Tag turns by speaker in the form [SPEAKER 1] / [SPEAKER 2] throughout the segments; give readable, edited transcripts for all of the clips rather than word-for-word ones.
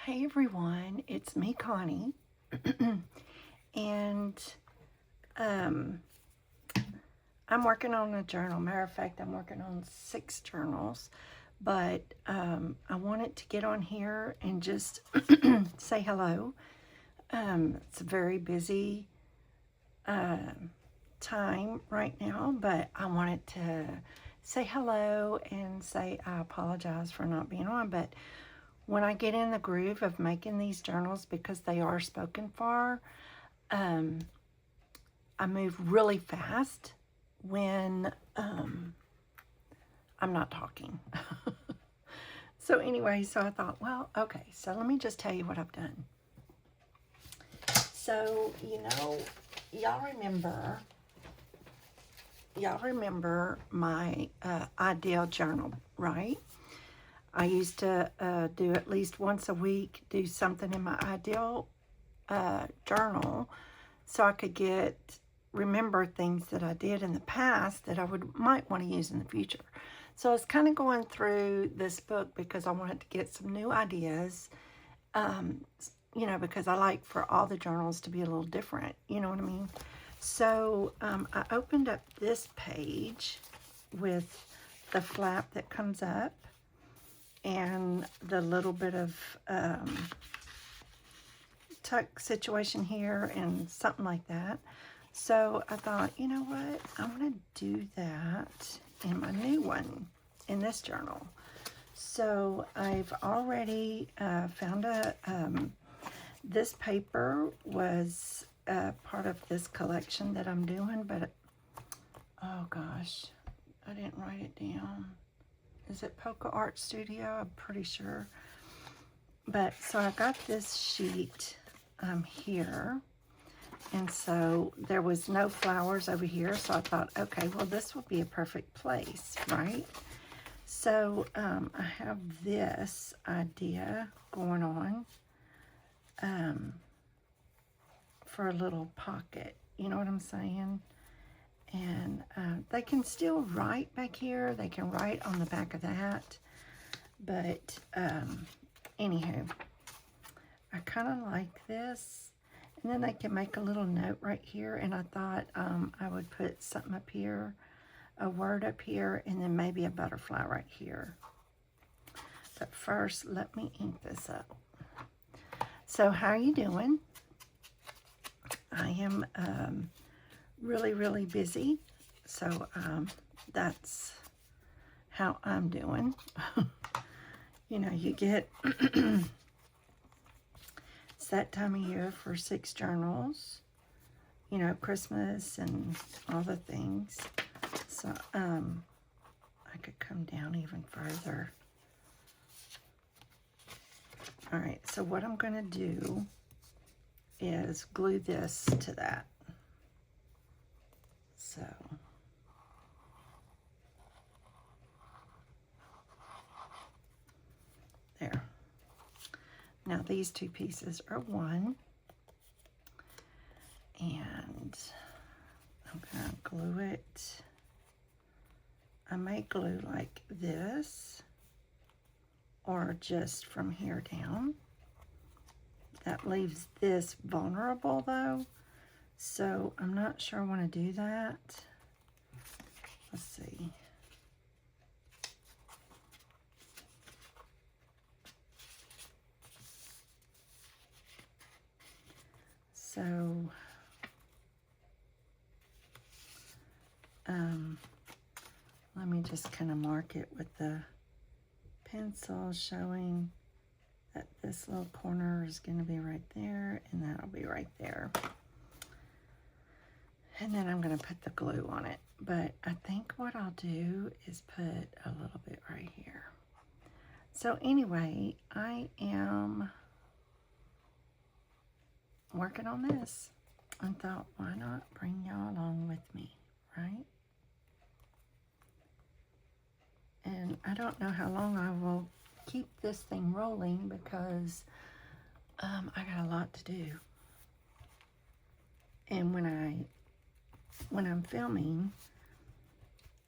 [SPEAKER 1] Hey everyone, it's me, Connie, and I'm working on a journal. Matter of fact, I'm working on 6 journals, but I wanted to get on here and just say hello. It's a very busy time right now, but I wanted to say hello and say I apologize for not being on, but when I get in the groove of making these journals, because they are spoken for, I move really fast when I'm not talking. So anyway, so I thought, well, okay, so let me just tell you what I've done. So, y'all remember my ideal journal, right? I used to do at least once a week, do something in my ideal journal so I could remember things that I did in the past that I might want to use in the future. So I was kind of going through this book because I wanted to get some new ideas, because I like for all the journals to be a little different, you know what I mean? So I opened up this page with the flap that comes up and the little bit of tuck situation here and something like that. So I thought, you know what, I'm going to do that in my new one, in this journal. So I've already found this paper was part of this collection that I'm doing, but oh gosh, I didn't write it down. Is it Polka Art Studio? I'm pretty sure. But so I got this sheet here. And so there was no flowers over here. So I thought, okay, well, this will be a perfect place, right? So I have this idea going on for a little pocket. You know what I'm saying? And they can still write back here. They can write on the back of that. But anywho, I kind of like this. And then they can make a little note right here. And I thought I would put something up here, a word up here, and then maybe a butterfly right here. But first, let me ink this up. So how are you doing? I am really, really busy. So that's how I'm doing. You get it's that time of year for 6 journals, Christmas and all the things. So I could come down even further. All right, so what I'm going to do is glue this to that. So there. Now these 2 pieces are one, and I'm going to glue it. I may glue like this, or just from here down. That leaves this vulnerable though, so I'm not sure I want to do that. Let's see. So, let me just kind of mark it with the pencil, showing that this little corner is going to be right there, and that'll be right there. And then I'm going to put the glue on it. But I think what I'll do is put a little bit right here. So anyway, I am working on this and thought, why not bring y'all along with me, right? And I don't know how long I will keep this thing rolling because I got a lot to do. And when I'm filming,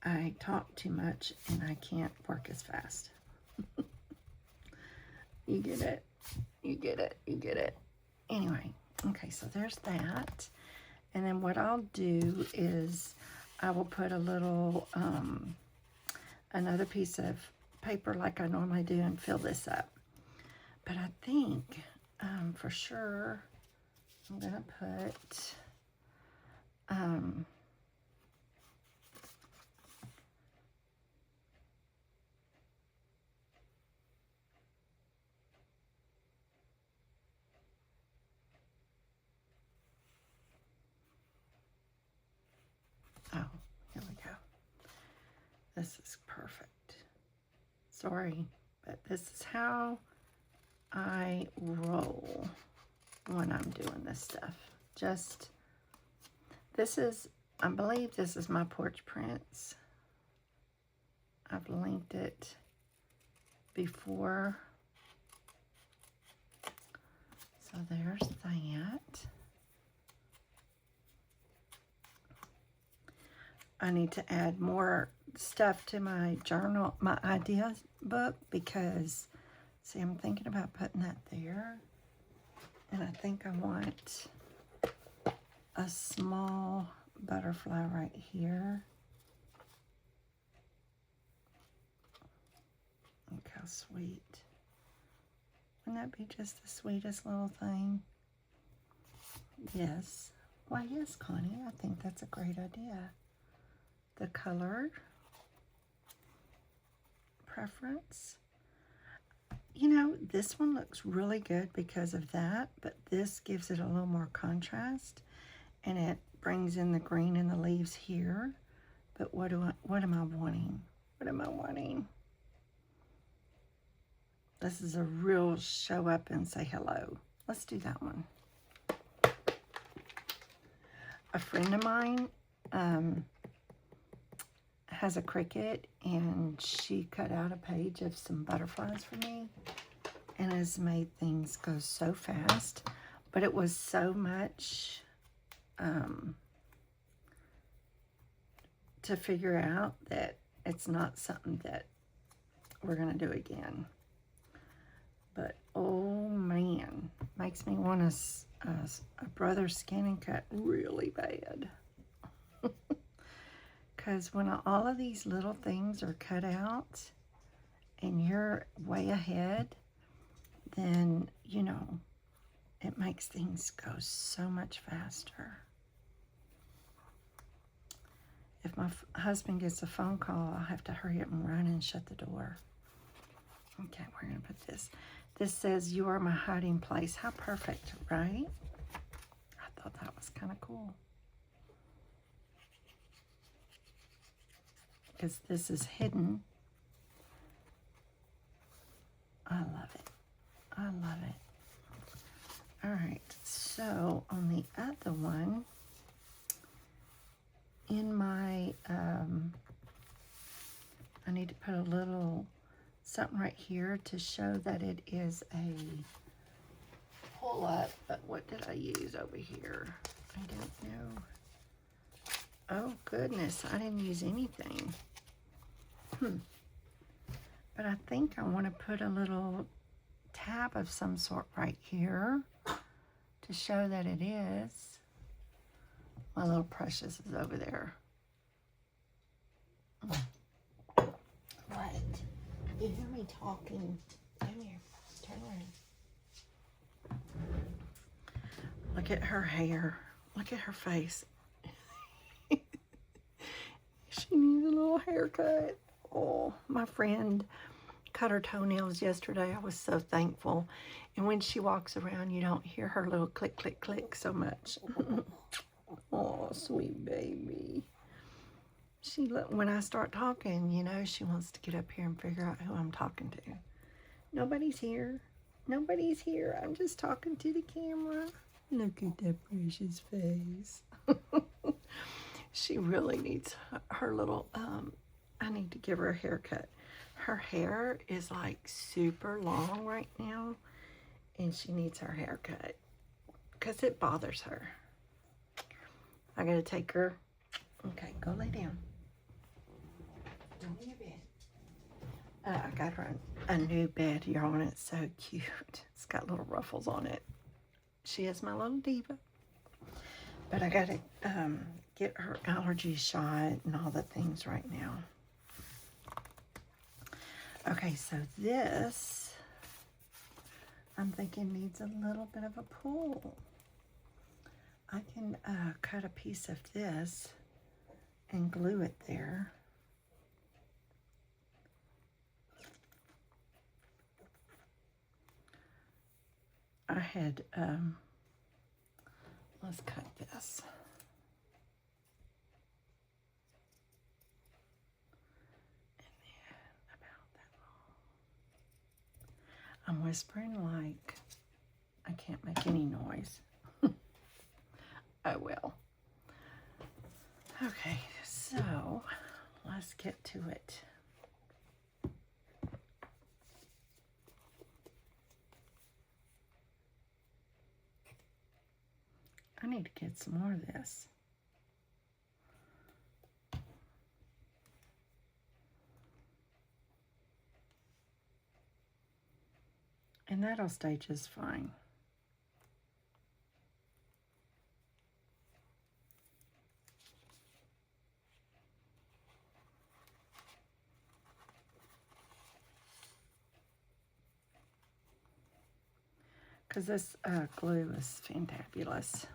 [SPEAKER 1] I talk too much and I can't work as fast. You get it? You get it. You get it. Anyway, okay, so there's that. And then what I'll do is I will put a little, another piece of paper like I normally do and fill this up. But I think for sure I'm going to put, oh, here we go. This is perfect. Sorry, but this is how I roll when I'm doing this stuff. Just, this is, I believe this is my porch prints. I've linked it before. So there's that. I need to add more stuff to my journal, my ideas book, because, see, I'm thinking about putting that there. And I think I want a small butterfly right here. Look how sweet. Wouldn't that be just the sweetest little thing? Yes. Why, yes, Connie, I think that's a great idea. The color preference. You know, this one looks really good because of that, but this gives it a little more contrast, and it brings in the green in the leaves here. But what am I wanting? What am I wanting? This is a real show up and say hello. Let's do that one. A friend of mine has a Cricut, and she cut out a page of some butterflies for me and has made things go so fast, but it was so much to figure out that it's not something that we're gonna do again. But oh man, makes me want a brother skin and cut really bad. Because when all of these little things are cut out and you're way ahead, then, you know, it makes things go so much faster. If my husband gets a phone call, I'll have to hurry up and run and shut the door. Okay, we're going to put this. This says, "You are my hiding place." How perfect, right? I thought that was kind of cool. Because this is hidden. I love it. I love it. All right, so on the other one, in my, I need to put a little something right here to show that it is a pull up, but what did I use over here? I don't know. Oh goodness, I didn't use anything. But I think I want to put a little tab of some sort right here to show that it is. My little Precious is over there. What? You hear me talking? Come here. Turn around. Look at her hair. Look at her face. She needs a little haircut. Oh, my friend cut her toenails yesterday. I was so thankful. And when she walks around, you don't hear her little click, click, click so much. Oh, sweet baby. When I start talking, you know, she wants to get up here and figure out who I'm talking to. Nobody's here. Nobody's here. I'm just talking to the camera. Look at that precious face. She really needs her little, I need to give her a haircut. Her hair is like super long right now, and she needs her haircut because it bothers her. I gotta take her. Okay, go lay down. Go in your bed. I got her a new bed, y'all, and it's so cute. It's got little ruffles on it. She is my little diva. But I gotta get her allergy shot and all the things right now. Okay, so this, I'm thinking needs a little bit of a pull. I can cut a piece of this and glue it there. I had, let's cut this. I'm whispering like I can't make any noise. I will. Okay, so let's get to it. I need to get some more of this. And that'll stay just fine. Because this glue is fantabulous.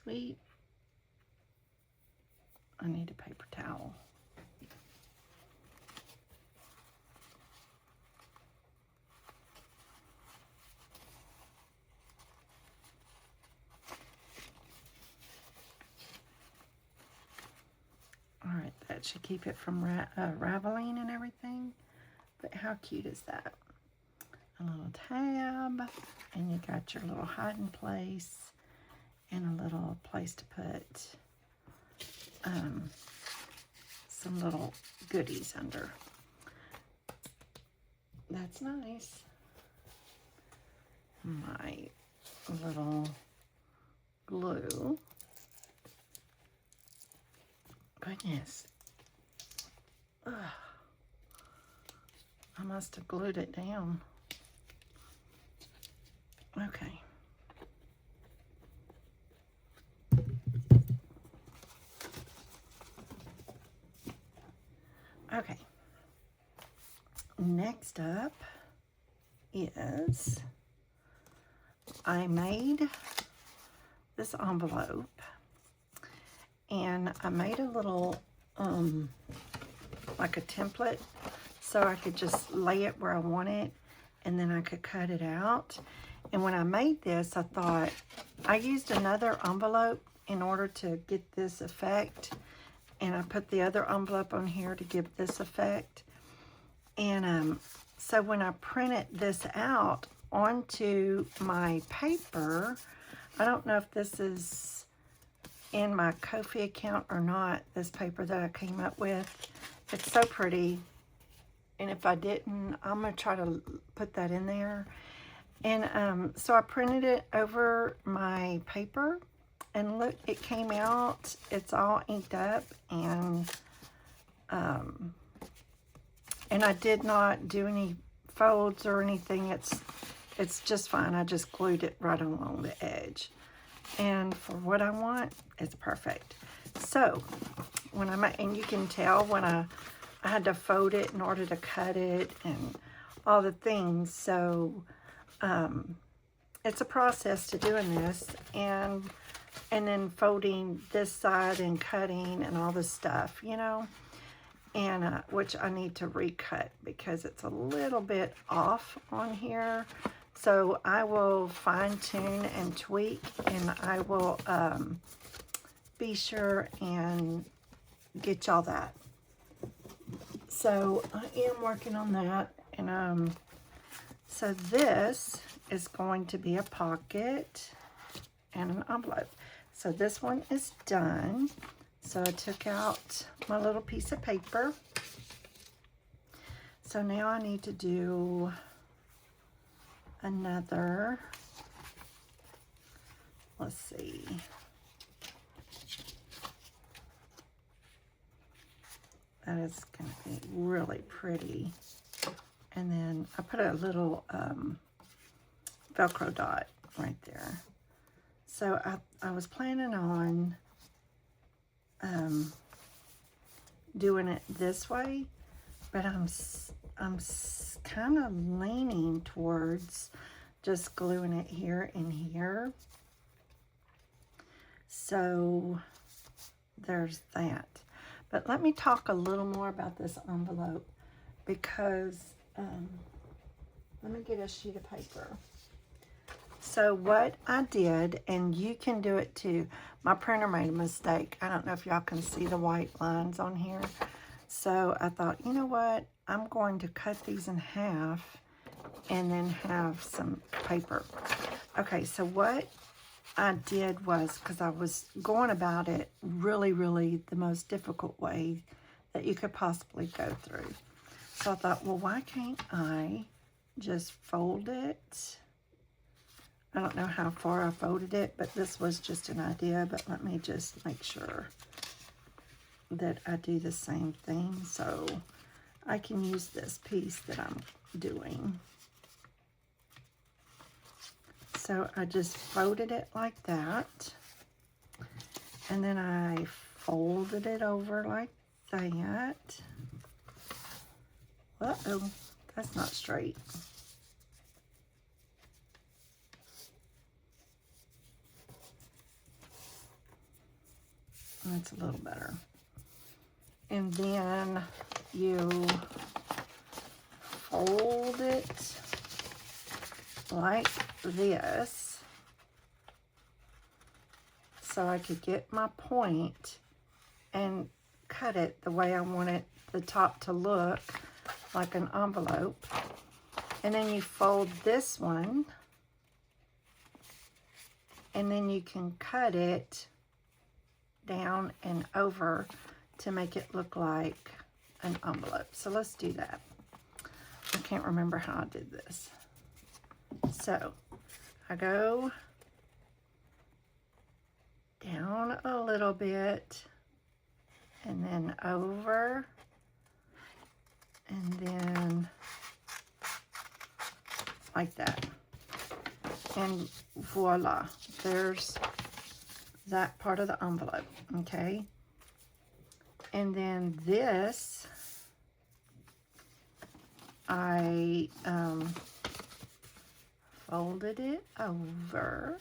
[SPEAKER 1] Sweet. I need a paper towel. All right, that should keep it from raveling and everything. But how cute is that? A little tab, and you got your little hiding place. And a little place to put some little goodies under. That's nice. My little glue. Goodness. Ugh. I must have glued it down. Okay. Okay, next up is I made this envelope, and I made a little like a template so I could just lay it where I want it, and then I could cut it out. And when I made this, I thought I used another envelope in order to get this effect. And I put the other envelope on here to give this effect. And so when I printed this out onto my paper, I don't know if this is in my Ko-fi account or not, this paper that I came up with. It's so pretty. And if I didn't, I'm going to try to put that in there. And so I printed it over my paper. And look, it came out, it's all inked up, and I did not do any folds or anything. It's just fine. I just glued it right along the edge. And for what I want, it's perfect. So, when and you can tell when I had to fold it in order to cut it and all the things. So, it's a process to doing this. And then folding this side and cutting and all this stuff, you know, and which I need to recut because it's a little bit off on here. So I will fine tune and tweak, and I will be sure and get y'all that. So I am working on that, and so this is going to be a pocket and an envelope. So this one is done. So I took out my little piece of paper. So now I need to do another, let's see, that is going to be really pretty. And then I put a little Velcro dot right there. So I was planning on doing it this way, but I'm kind of leaning towards just gluing it here and here. So there's that. But let me talk a little more about this envelope, because let me get a sheet of paper. So what I did, and you can do it too, my printer made a mistake. I don't know if y'all can see the white lines on here. So I thought, you know what? I'm going to cut these in half and then have some paper. Okay, so what I did was, because I was going about it really, really the most difficult way that you could possibly go through. So I thought, well, why can't I just fold it? I don't know how far I folded it, but this was just an idea. But let me just make sure that I do the same thing so I can use this piece that I'm doing. So I just folded it like that, and then I folded it over like that. Uh-oh, that's not straight. That's a little better. And then you fold it like this so I could get my point and cut it the way I want it, the top to look like an envelope. And then you fold this one, and then you can cut it down and over to make it look like an envelope. So let's do that. I can't remember how I did this. So I go down a little bit and then over, and then like that. And voila, there's that part of the envelope, okay? And then this, I folded it over.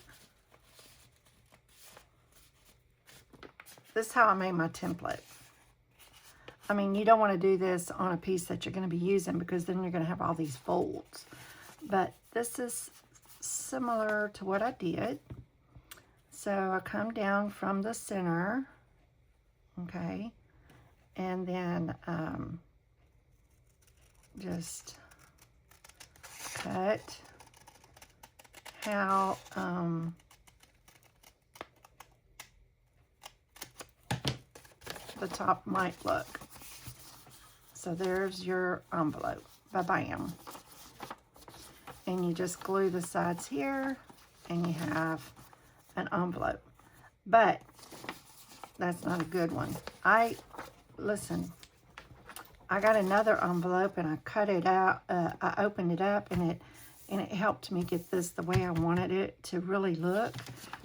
[SPEAKER 1] This is how I made my template. I mean, you don't want to do this on a piece that you're going to be using, because then you're going to have all these folds. But this is similar to what I did. So I come down from the center, okay, and then just cut how the top might look. So there's your envelope, ba-bam. And you just glue the sides here, and you have an envelope. But that's not a good one. Listen, I got another envelope and I cut it out. I opened it up, and it helped me get this the way I wanted it to really look.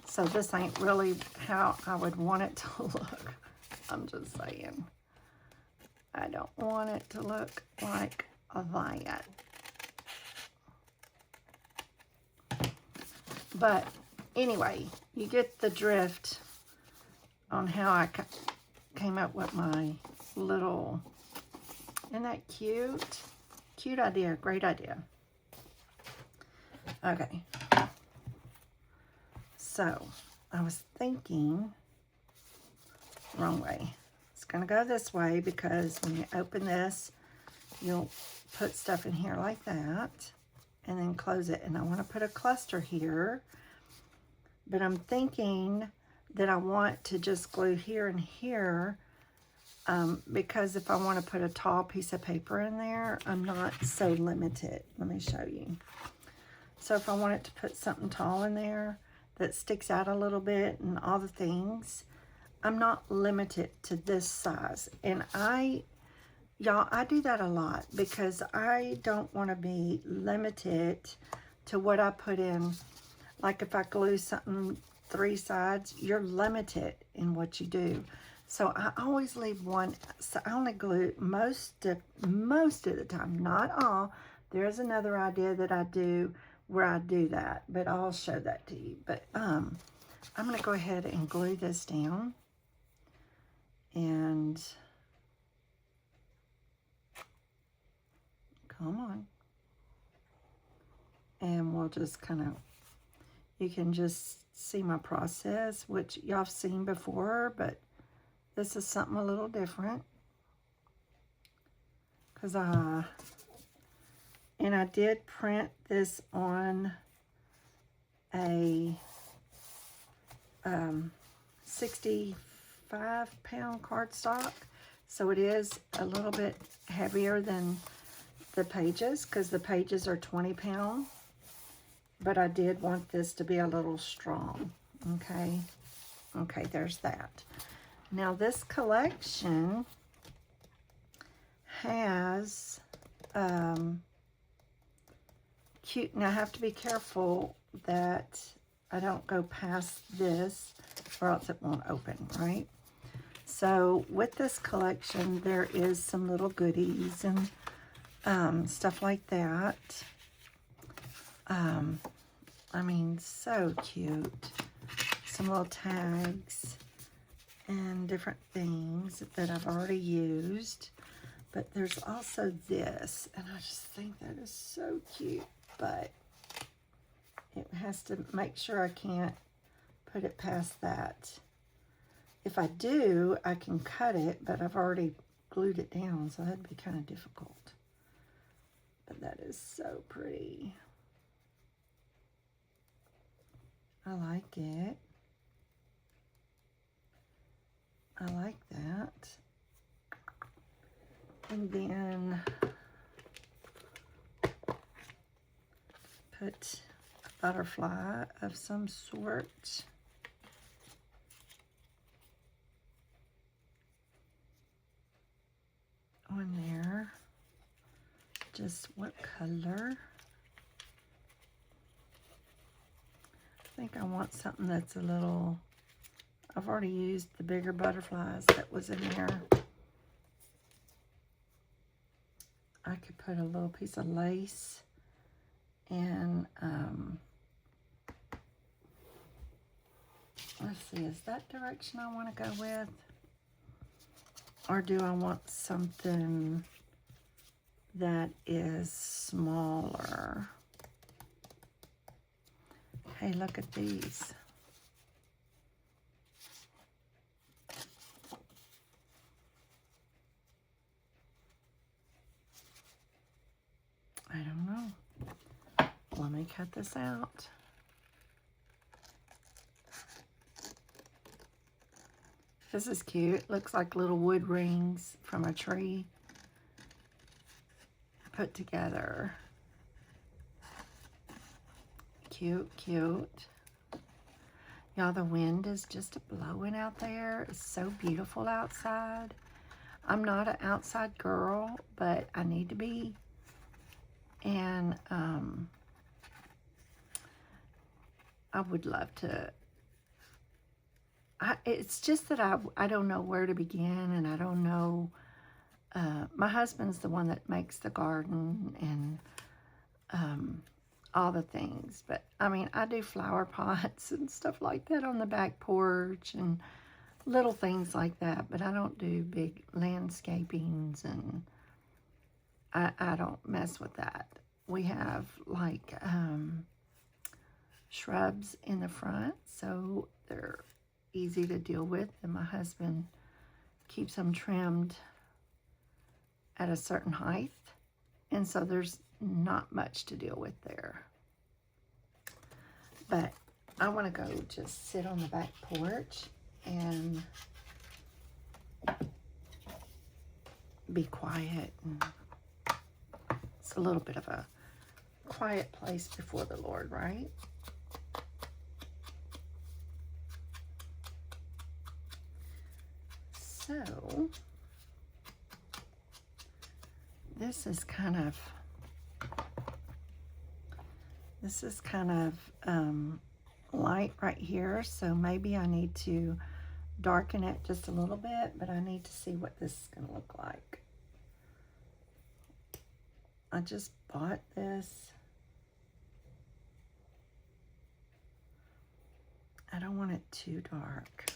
[SPEAKER 1] So this ain't really how I would want it to look. I'm just saying. I don't want it to look like that. But anyway, you get the drift on how I came up with my little, isn't that cute? Cute idea, great idea. Okay. So, I was thinking, wrong way. It's going to go this way, because when you open this, you'll put stuff in here like that, and then close it. And I want to put a cluster here, but I'm thinking that I want to just glue here and here, because if I want to put a tall piece of paper in there, I'm not so limited. Let me show you. So if I wanted to put something tall in there that sticks out a little bit and all the things, I'm not limited to this size. And y'all, I do that a lot because I don't want to be limited to what I put in. Like if I glue something 3 sides, you're limited in what you do. So I always leave one. So I only glue most of the time, not all. There's another idea that I do where I do that, but I'll show that to you. But I'm going to go ahead and glue this down. And come on. And we'll just kind of, you can just see my process, which y'all have seen before, but this is something a little different. Because I did print this on a 65-pound cardstock. So it is a little bit heavier than the pages because the pages are 20-pound. But I did want this to be a little strong. Okay. Okay, there's that. Now this collection has cute, and I have to be careful that I don't go past this or else it won't open, right? So with this collection, there is some little goodies and stuff like that. I mean, so cute. Some little tags and different things that I've already used. But there's also this, and I just think that is so cute, but it has to make sure I can't put it past that. If I do, I can cut it, but I've already glued it down, so that'd be kind of difficult. But that is so pretty. I like it. I like that. And then put a butterfly of some sort. On there. Just what color? I think I want something that's a little, I've already used the bigger butterflies that was in there. I could put a little piece of lace and let's see, is that direction I want to go with? Or do I want something that is smaller? Hey, look at these. I don't know. Let me cut this out. This is cute. Looks like little wood rings from a tree put together. Cute, cute. Y'all, the wind is just blowing out there. It's so beautiful outside. I'm not an outside girl, but I need to be. And I would love to. It's just that I don't know where to begin, and I don't know. My husband's the one that makes the garden and all the things. But, I mean, I do flower pots and stuff like that on the back porch and little things like that. But I don't do big landscapings, and I don't mess with that. We have, like, shrubs in the front, so they're easy to deal with, and my husband keeps them trimmed at a certain height, and so there's not much to deal with there. But I want to go just sit on the back porch and be quiet. And it's a little bit of a quiet place before the Lord, right? So, this is kind of light right here, so maybe I need to darken it just a little bit, but I need to see what this is going to look like. I just bought this. I don't want it too dark.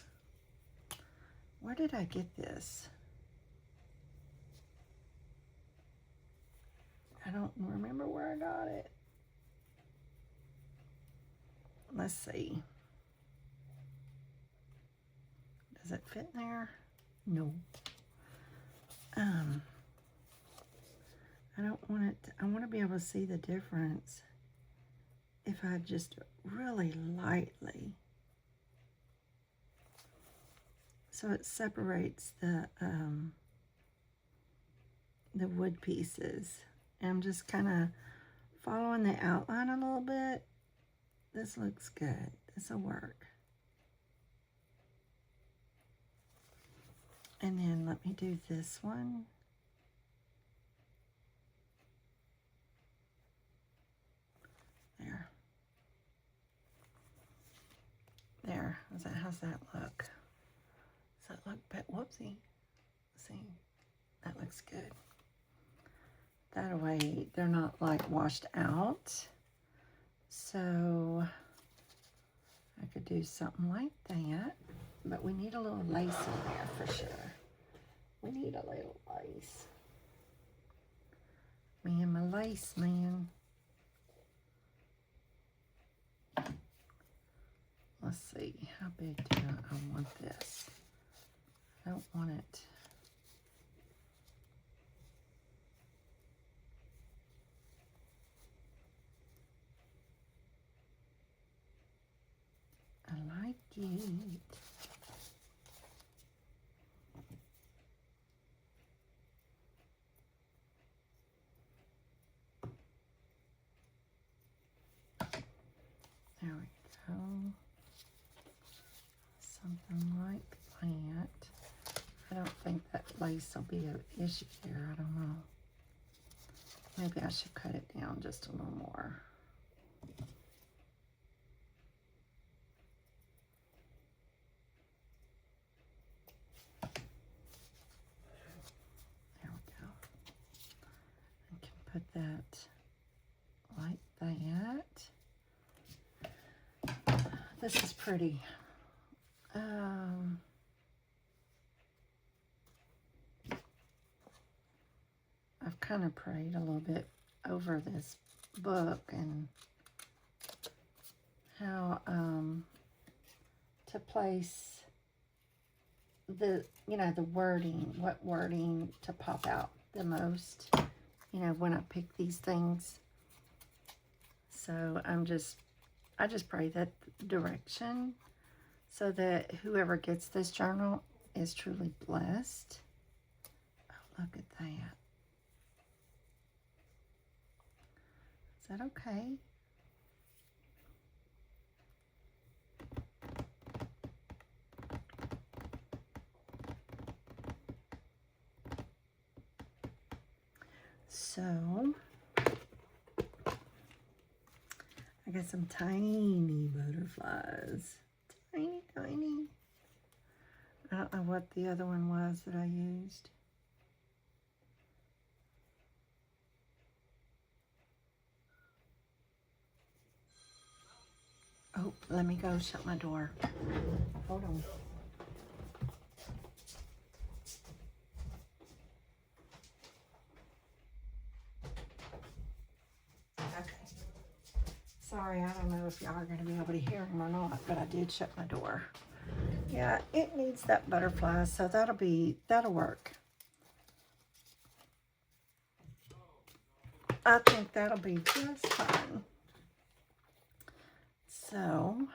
[SPEAKER 1] Where did I get this? I don't remember where I got it. Let's see. Does it fit in there? No. I don't want it, I want to be able to see the difference if I just really lightly. So it separates the wood pieces. And I'm just kind of following the outline a little bit. This looks good. This will work. And then let me do this one. There. There. How's that look? Does that look bad? Whoopsie. See? That looks good. That way they're not like washed out. So I could do something like that. But we need a little lace in there for sure. We need a little lace. Me and my lace, man. Let's see, how big do I want this? I don't want it. I like it. There we go. Something like that. I don't think that lace will be an issue here. I don't know. Maybe I should cut it down just a little more. There we go. I can put that like that. This is pretty. I've kind of prayed a little bit over this book and how to place the, the wording, what wording to pop out the most, when I pick these things. So I just pray that direction so that whoever gets this journal is truly blessed. Oh, look at that. Is that okay? So, I got some tiny butterflies. Tiny, tiny. I don't know what the other one was that I used. Oh, let me go shut my door. Hold on. Okay. Sorry, I don't know if y'all are going to be able to hear him or not, but I did shut my door. Yeah, it needs that butterfly, so that'll work. I think that'll be just fine. So,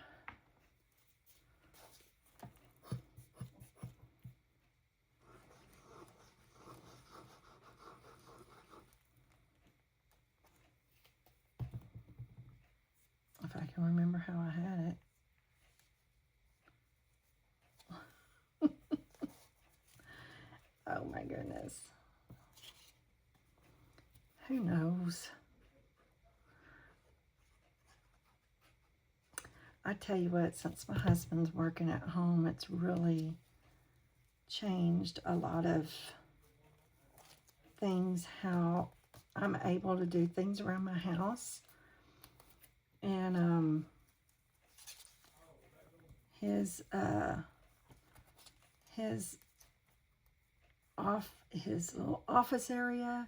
[SPEAKER 1] I can remember how I had it. Oh my goodness. Who knows? I tell you what, since my husband's working at home, it's really changed a lot of things, how I'm able to do things around my house. And his little office area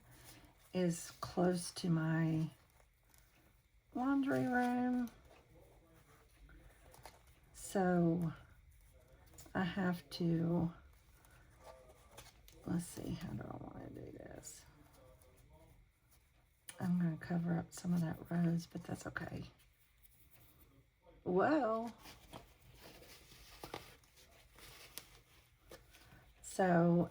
[SPEAKER 1] is close to my laundry room. So I have to, let's see, how do I want to do this? I'm going to cover up some of that rose, but that's okay. Whoa. So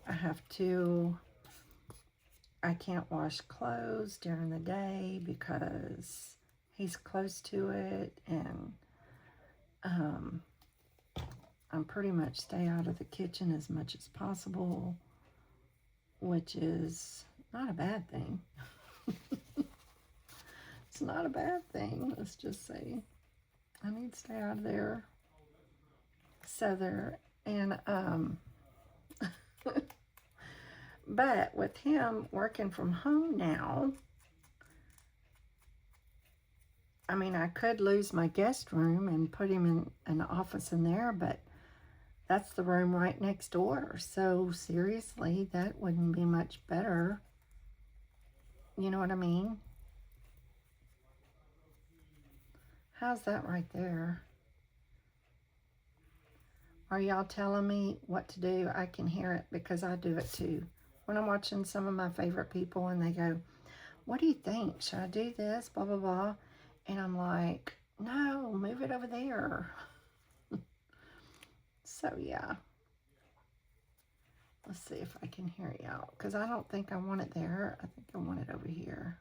[SPEAKER 1] I can't wash clothes during the day because he's close to it, and I'm pretty much stay out of the kitchen as much as possible, which is not a bad thing. It's not a bad thing, let's just say. I need to stay out of there. So there, and but with him working from home now, I mean, I could lose my guest room and put him in an office in there, but that's the room right next door. So seriously, that wouldn't be much better. You know what I mean? How's that right there? Are y'all telling me what to do? I can hear it because I do it too. When I'm watching some of my favorite people and they go, what do you think? Should I do this? Blah, blah, blah. And I'm like, no, move it over there. So yeah. Let's see if I can hear y'all, because I don't think I want it there. I think I want it over here.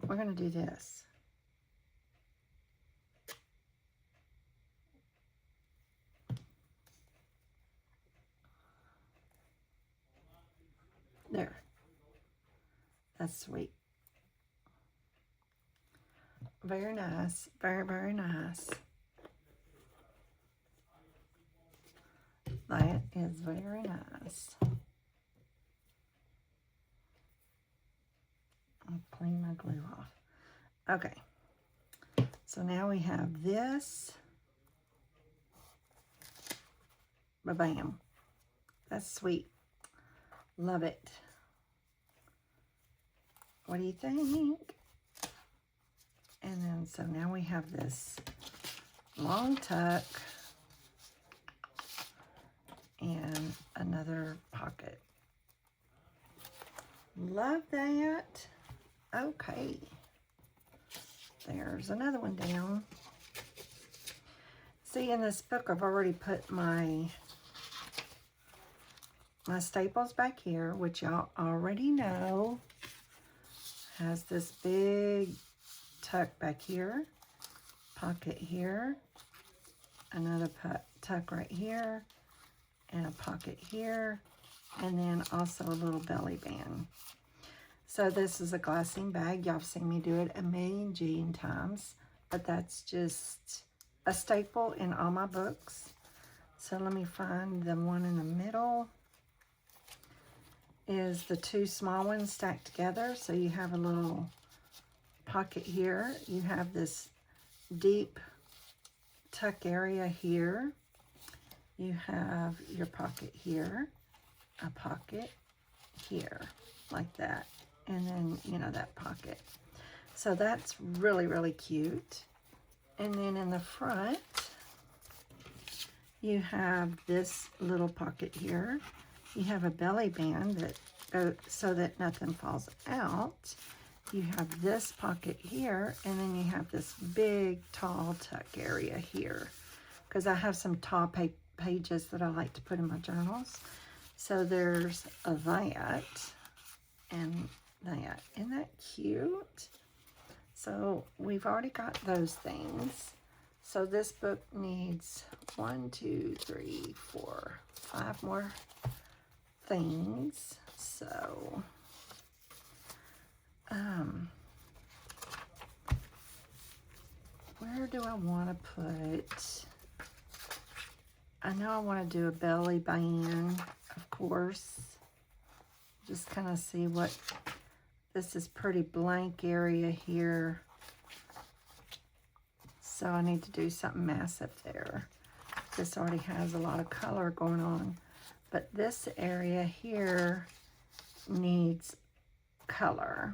[SPEAKER 1] We're going to do this. There. That's sweet. Very nice. Very, very nice. That is very nice. I'll clean my glue off. Okay. So now we have this. Ba-bam. That's sweet. Love it. What do you think? And then, so now we have this long tuck and another pocket. Love that. Okay. There's another one down. See, in this book, I've already put my staples back here, which y'all already know. Has this big tuck back here, pocket here, another tuck right here, and a pocket here, and then also a little belly band. So this is a glassine bag. Y'all have seen me do it a million times, but that's just a staple in all my books. So let me find the one in the middle. Is the two small ones stacked together. So you have a little pocket here. You have this deep tuck area here. You have your pocket here, a pocket here, like that. And then, you know, that pocket. So that's really, really cute. And then in the front, you have this little pocket here. You have a belly band that goes so that nothing falls out. You have this pocket here, and then you have this big, tall tuck area here. Because I have some tall pages that I like to put in my journals. So there's a that and that. Isn't that cute? So we've already got those things. So this book needs 1, 2, 3, 4, 5 more things. So, where do I want to put? I know I want to do a belly band, of course. Just kind of see what, this is pretty blank area here. So I need to do something massive there. This already has a lot of color going on. But this area here needs color.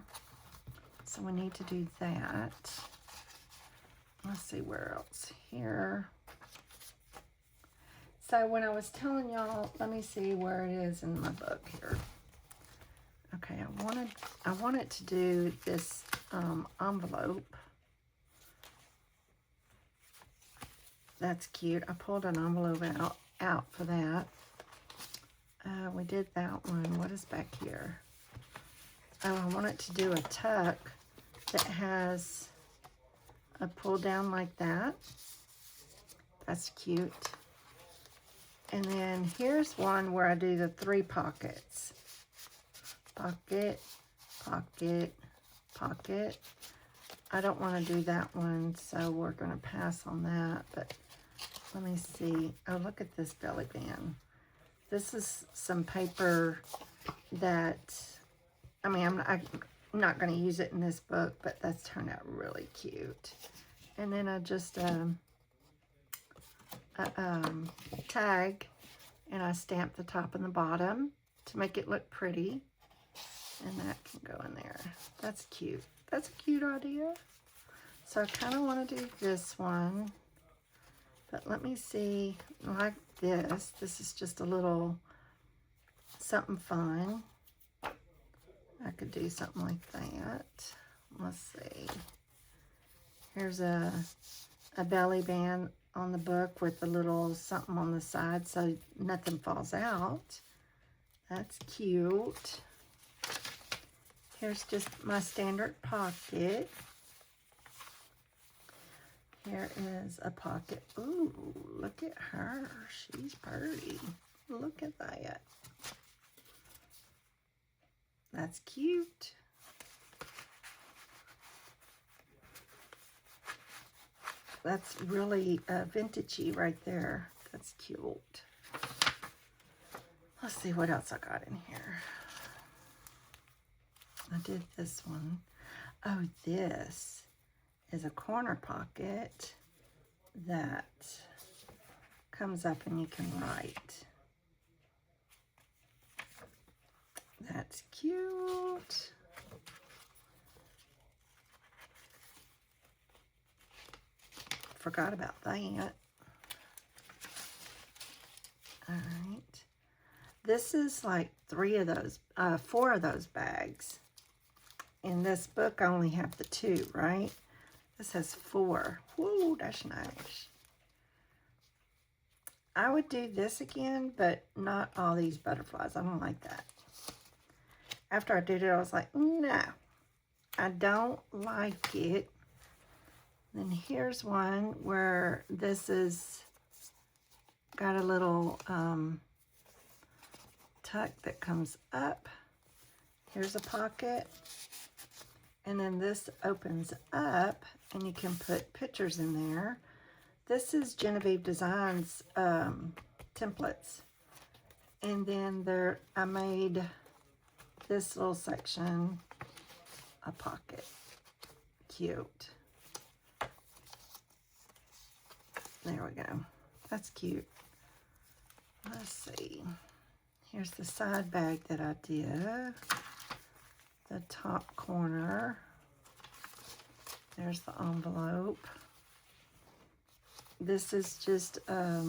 [SPEAKER 1] So we need to do that. Let's see where else here. So when I was telling y'all, let me see where it is in my book here. Okay, I wanted to do this envelope. That's cute. I pulled an envelope out for that. We did that one. What is back here? Oh, I wanted to do a tuck that has a pull down like that. That's cute. And then here's one where I do the 3 pockets. Pocket, pocket, pocket. I don't want to do that one, so we're going to pass on that. But let me see. Oh, look at this belly band. This is some paper that, I mean, I'm not going to use it in this book, but that's turned out really cute. And then I just tag, and I stamp the top and the bottom to make it look pretty. And that can go in there. That's cute. That's a cute idea. So I kind of want to do this one. But let me see, like this. This is just a little something fun. I could do something like that. Let's see. Here's a belly band on the book with a little something on the side so nothing falls out. That's cute. Here's just my standard pocket. Here is a pocket. Ooh, look at her. She's pretty. Look at that. That's cute. That's really vintagey right there. That's cute. Let's see what else I got in here. I did this one. Oh, this is a corner pocket that comes up and you can write. That's cute. Forgot about that. All right. This is like 4 of those bags. In this book, I only have the 2, right? This has 4. Whoa, that's nice. I would do this again, but not all these butterflies. I don't like that. After I did it, I was like, no, I don't like it. Then here's one where this is got a little tuck that comes up. Here's a pocket. And then this opens up and you can put pictures in there. This is Genevieve Designs templates. And then I made this little section a pocket. Cute. There we go. That's cute. Let's see. Here's the side bag that I did. The top corner. There's the envelope. This is just a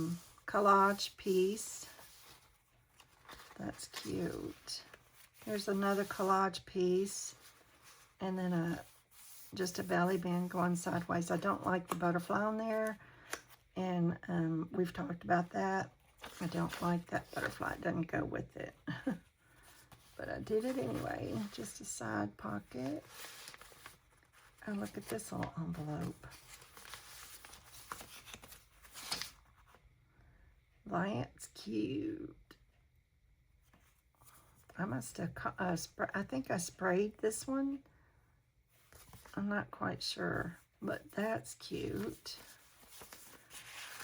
[SPEAKER 1] collage piece. That's cute. Here's another collage piece. And then just a belly band going sideways. I don't like the butterfly on there. And we've talked about that. I don't like that butterfly. It doesn't go with it. But I did it anyway. Just a side pocket. Oh, look at this little envelope. That's cute. I must have, I think I sprayed this one. I'm not quite sure, but that's cute.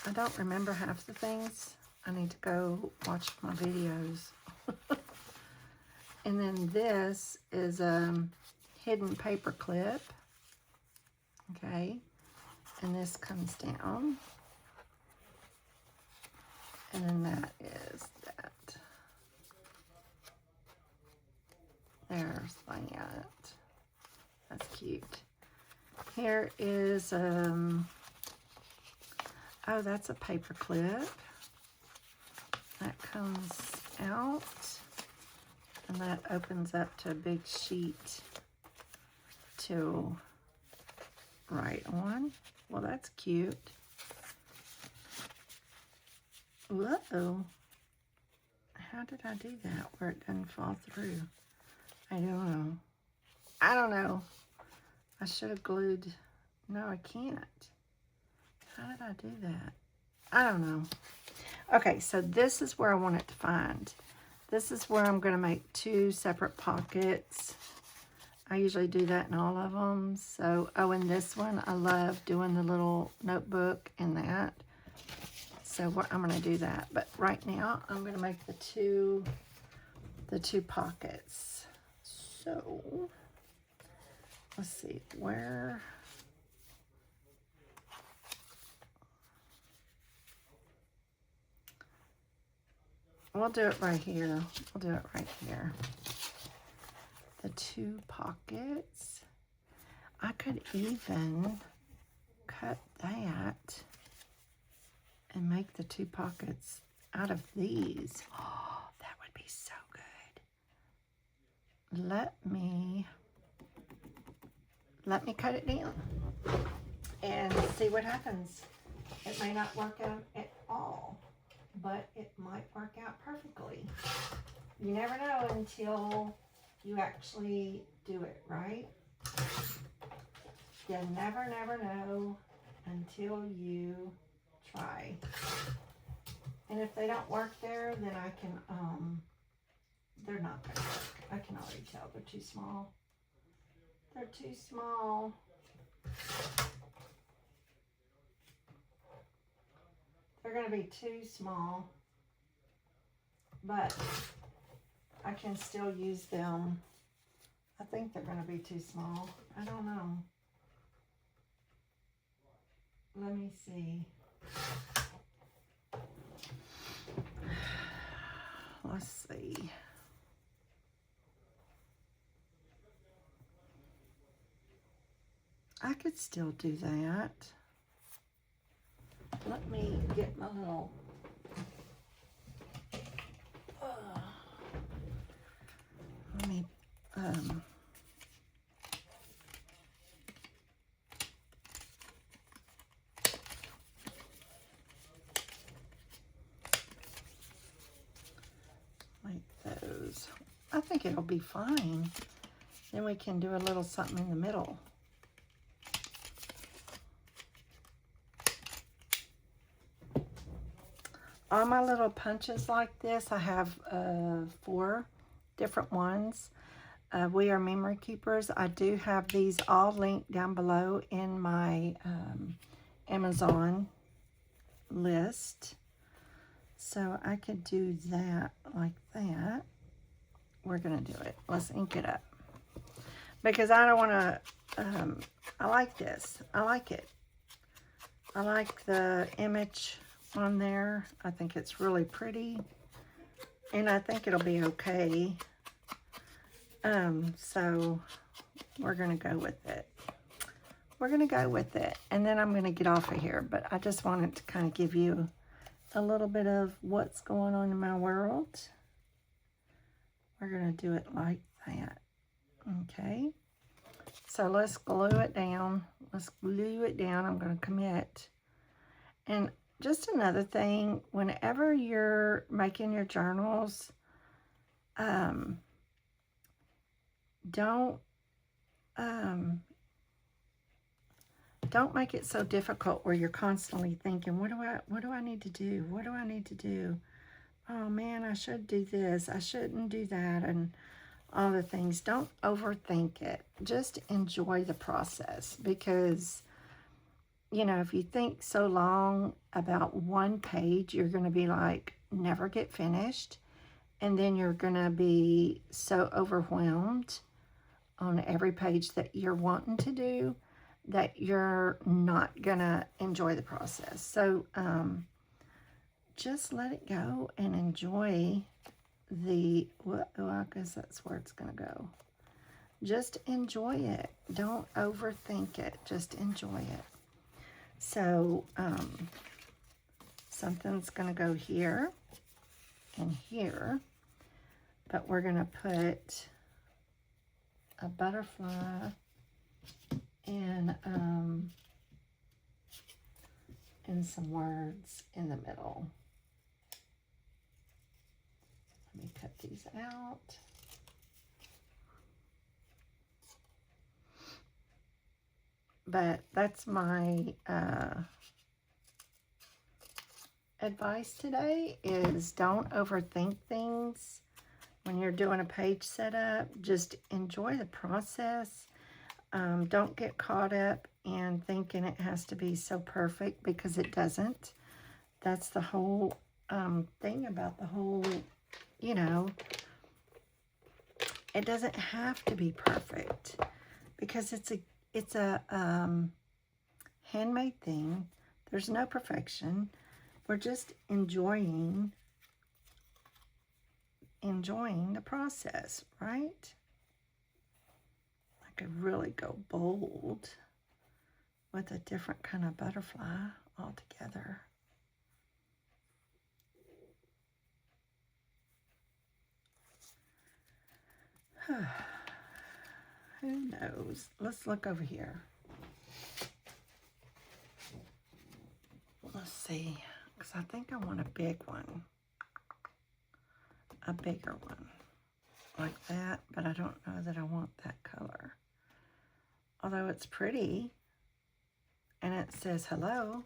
[SPEAKER 1] I don't remember half the things. I need to go watch my videos. And then this is a hidden paper clip. Okay, and this comes down. And then that is that. There's that. That's cute. Here is, oh, that's a paper clip. That comes out. And that opens up to a big sheet to write on. Well, that's cute. Whoa. How did I do that where it doesn't fall through? I don't know. I don't know. I should have glued. No, I can't. How did I do that? I don't know. Okay, so this is where I want it to find. This is where I'm going to make 2 separate pockets. I usually do that in all of them. So, oh, and this one, I love doing the little notebook and that. So I'm going to do that. But right now, I'm going to make the two pockets. So, let's see, where... We'll do it right here. We'll do it right here. The 2 pockets. I could even cut that and make the 2 pockets out of these. Oh, that would be so good. Let me cut it down and see what happens. It may not work out at all, but it might work out perfectly. You never know until you actually do it, right? You never know until you try. And if they don't work there, then I can, they're not gonna work. I can already tell they're too small. They're too small. They're gonna be too small, but I can still use them. I think they're gonna be too small. I don't know. Let me see. Let's see. I could still do that. Let me get my little... let me... like those. I think it'll be fine. Then we can do a little something in the middle. All my little punches like this, I have 4 different ones. We are memory keepers. I do have these all linked down below in my Amazon list. So I could do that like that. We're going to do it. Let's ink it up. Because I don't want to, I like this. I like it. I like the image on there. I think it's really pretty. And I think it'll be okay. So we're going to go with it. We're going to go with it. And then I'm going to get off of here. But I just wanted to kind of give you a little bit of what's going on in my world. We're going to do it like that. Okay. So let's glue it down. Let's glue it down. I'm going to commit. And just another thing, whenever you're making your journals, don't don't make it so difficult where you're constantly thinking, what do I need to do? What do I need to do? Oh man, I should do this. I shouldn't do that. And all the things. Don't overthink it. Just enjoy the process, because, you know, if you think so long about one page, you're going to be like, never get finished. And then you're going to be so overwhelmed on every page that you're wanting to do that you're not going to enjoy the process. So just let it go and enjoy the, well, I guess that's where it's going to go. Just enjoy it. Don't overthink it. Just enjoy it. So something's going to go here and here, but we're going to put a butterfly and some words in the middle. Let me cut these out. But that's my advice today, is don't overthink things when you're doing a page setup. Just enjoy the process. Don't get caught up in thinking it has to be so perfect, because it doesn't. That's the whole thing about the whole, you know, it doesn't have to be perfect, because it's a handmade thing. There's no perfection. We're just enjoying the process, right? I could really go bold with a different kind of butterfly altogether. Who knows? Let's look over here. Let's see, because I think I want a big one. A bigger one. Like that, but I don't know that I want that color. Although it's pretty. And it says hello.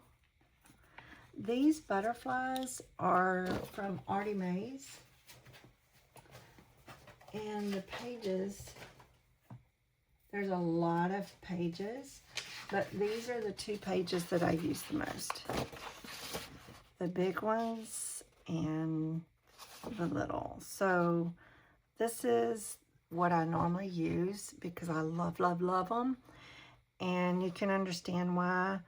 [SPEAKER 1] These butterflies are from Artie Mays. And the pages, there's a lot of pages, but these are the 2 pages that I use the most. The big ones and the little. So this is what I normally use, because I love, love, love them. And you can understand why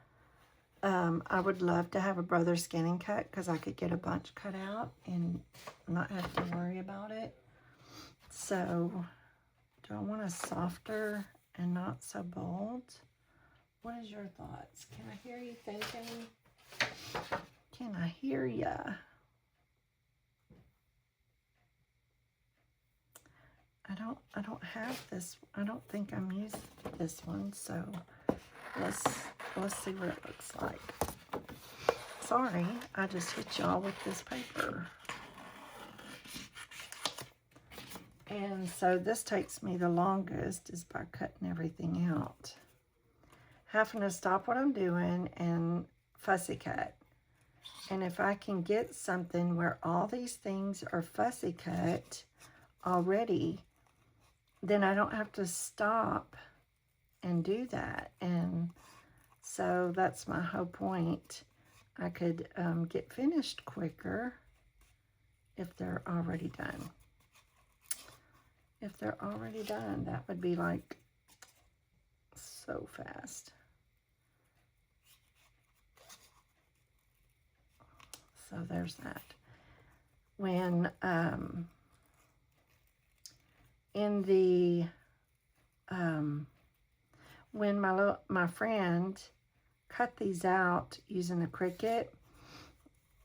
[SPEAKER 1] I would love to have a brother scanning cut, because I could get a bunch cut out and not have to worry about it. So, do I want a softer and not so bold? What is your thoughts? Can I hear you thinking? Can I hear ya? I don't have this. I don't think I'm using this one, so let's see what it looks like. Sorry, I just hit y'all with this paper. And so this takes me the longest, is by cutting everything out. Having to stop what I'm doing and fussy cut. And if I can get something where all these things are fussy cut already, then I don't have to stop and do that. And so that's my whole point. I could get finished quicker if they're already done. If they're already done, that would be like so fast. So there's that. When in the when my friend cut these out using the Cricut,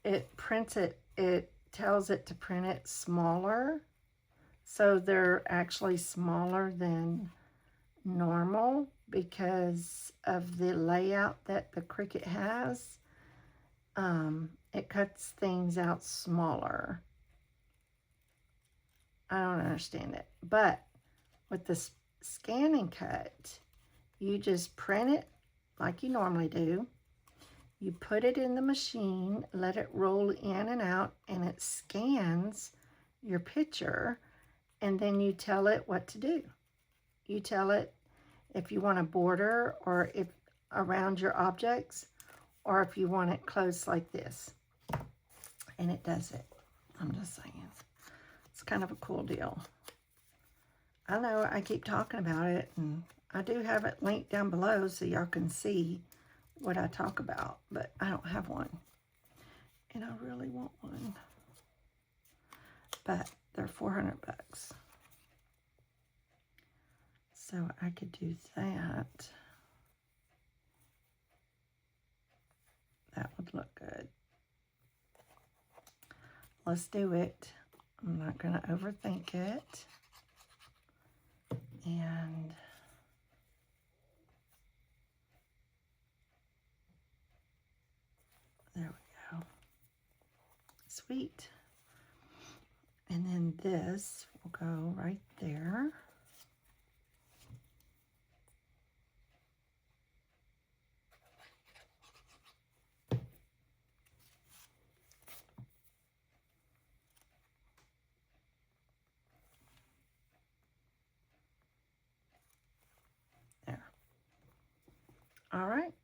[SPEAKER 1] it prints it. It tells it to print it smaller. So they're actually smaller than normal because of the layout that the Cricut has. It cuts things out smaller. I don't understand it. But with the scanning cut, you just print it like you normally do. You put it in the machine, let it roll in and out, and it scans your picture, and then you tell it what to do. You tell it if you want a border or if around your objects, or if you want it close like this. And it does it. I'm just saying. It's kind of a cool deal. I know I keep talking about it, and I do have it linked down below so y'all can see what I talk about, but I don't have one. And I really want one. But they're 400 bucks. So I could do that. That would look good. Let's do it. I'm not going to overthink it. And there we go. Sweet. And then this will go right there. There. All right,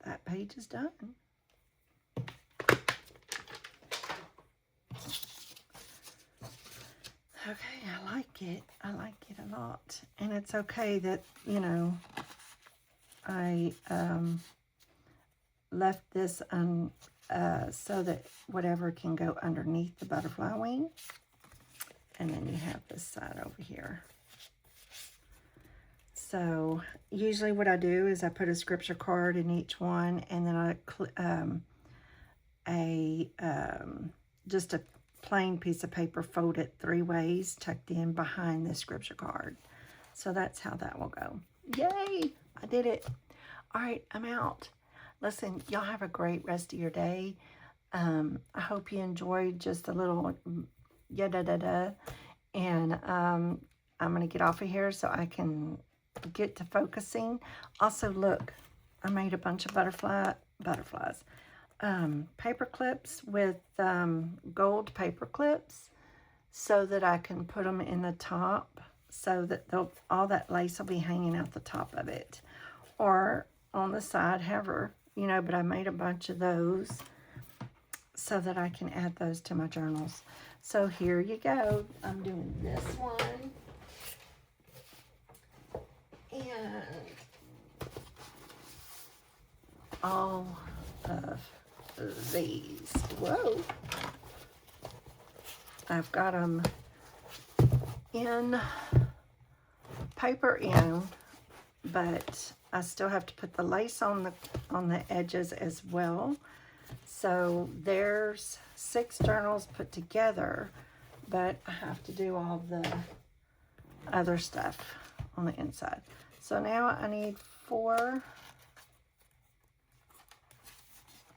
[SPEAKER 1] that page is done. Okay, I like it. I like it a lot. And it's okay that, you know, I left this so that whatever can go underneath the butterfly wing. And then you have this side over here. So usually what I do is I put a scripture card in each one, and then just a plain piece of paper folded 3 ways tucked in behind the scripture card. So that's how that will go. Yay! I did it. All right, I'm out. Listen, y'all have a great rest of your day. I hope you enjoyed just a little yada-da-da. And I'm going to get off of here so I can get to focusing. Also, look, I made a bunch of butterflies. Paper clips with gold paper clips so that I can put them in the top so that all that lace will be hanging out the top of it or on the side, however, you know, but I made a bunch of those so that I can add those to my journals. So here you go. I'm doing this one and all of these. Whoa. I've got them in paper in, but I still have to put the lace on the edges as well. So there's 6 journals put together, but I have to do all the other stuff on the inside. So now I need 4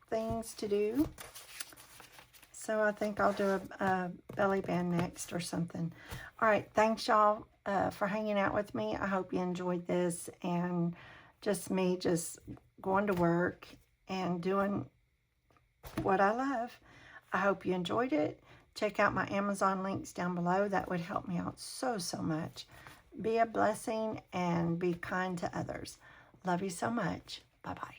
[SPEAKER 1] things to do. So I think I'll do a belly band next or something. All right, thanks y'all for hanging out with me. I hope you enjoyed this and just me just going to work and doing what I love. I hope you enjoyed it. Check out my Amazon links down below. That would help me out so much. Be a blessing and be kind to others. Love you so much. Bye-bye.